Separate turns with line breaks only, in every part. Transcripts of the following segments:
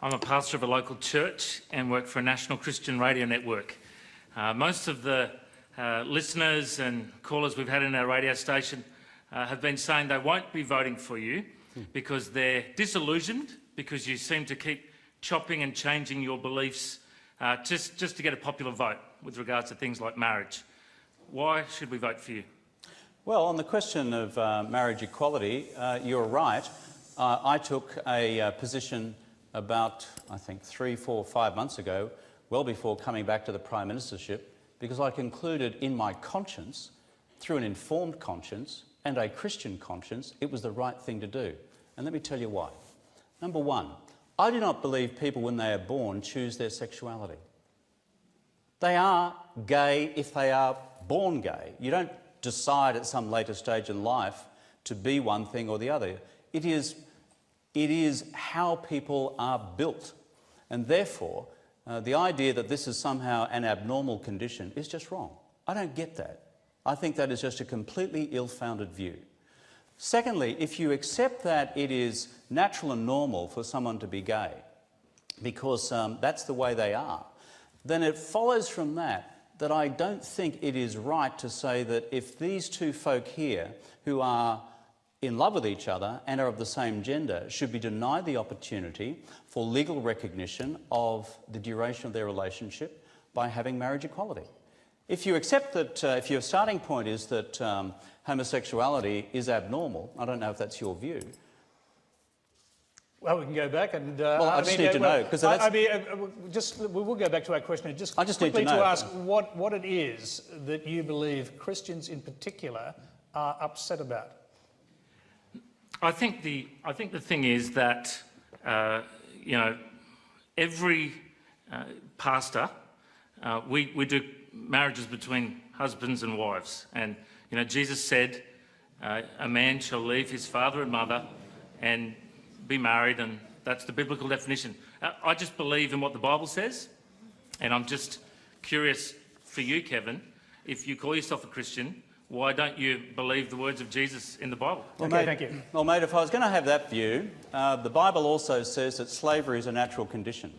I'm a pastor of a local church and work for a national Christian radio network. Most of the listeners and callers we've had in our radio station have been saying they won't be voting for you because they're disillusioned because you seem to keep chopping and changing your beliefs just to get a popular vote with regards to things like marriage. Why should we vote for you?
Well, on the question of marriage equality, you're right. I took a position about, I think, 3, 4, 5 months ago, well before coming back to the Prime Ministership, because I concluded in my conscience, through an informed conscience and a Christian conscience, it was the right thing to do. And let me tell you why. Number one, I do not believe people when they are born choose their sexuality. They are gay if they are born gay. You don't decide at some later stage in life to be one thing or the other. It is how people are built. And therefore, the idea that this is somehow an abnormal condition is just wrong. I don't get that. I think that is just a completely ill-founded view. Secondly, if you accept that it is natural and normal for someone to be gay, because that's the way they are, then it follows from that I don't think it is right to say that if these two folk here who are in love with each other and are of the same gender should be denied the opportunity for legal recognition of the duration of their relationship by having marriage equality. If you accept that, if your starting point is that homosexuality is abnormal, I don't know if that's your view.
Well, we can go back and...
well, I just need to know, because
we'll go back to our question.
I just
quickly
need to know.
ask what it is that you believe Christians in particular are upset about.
I think the thing is that you know, every pastor we do marriages between husbands and wives, and you know Jesus said a man shall leave his father and mother and be married, and that's the biblical definition. I just believe in what the Bible says, and I'm just curious for you, Kevin, if you call yourself a Christian, why don't you believe the words of Jesus in the Bible?
Well,
okay,
mate,
thank you.
Well, mate, if I was going to have that view, the Bible also says that slavery is a natural condition.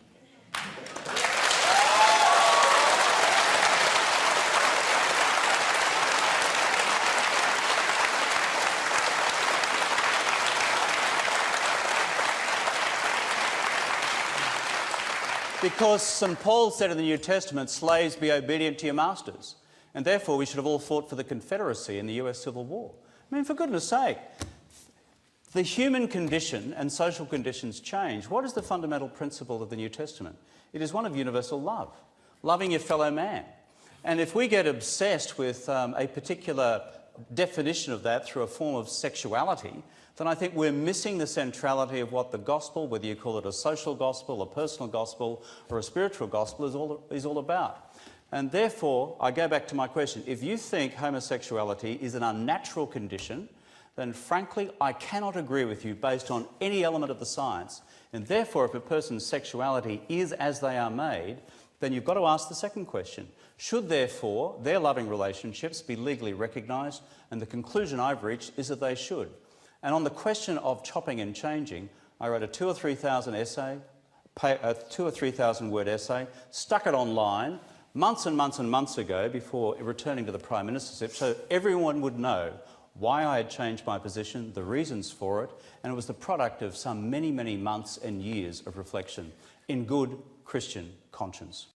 Because St. Paul said in the New Testament, slaves, be obedient to your masters. And therefore we should have all fought for the Confederacy in the US Civil War. I mean, for goodness sake, the human condition and social conditions change. What is the fundamental principle of the New Testament? It is one of universal love, loving your fellow man. And if we get obsessed with a particular definition of that through a form of sexuality, then I think we're missing the centrality of what the gospel, whether you call it a social gospel, a personal gospel, or a spiritual gospel, is all about. And therefore, I go back to my question. If you think homosexuality is an unnatural condition, then frankly, I cannot agree with you based on any element of the science. And therefore, if a person's sexuality is as they are made, then you've got to ask the second question. Should, therefore, their loving relationships be legally recognised? And the conclusion I've reached is that they should. And on the question of chopping and changing, I wrote a 2,000 or 3,000 essay, a 2,000 or 3,000 word essay, stuck it online months and months and months ago before returning to the Prime Ministership, so everyone would know why I had changed my position, the reasons for it, and it was the product of some many, many months and years of reflection in good Christian conscience.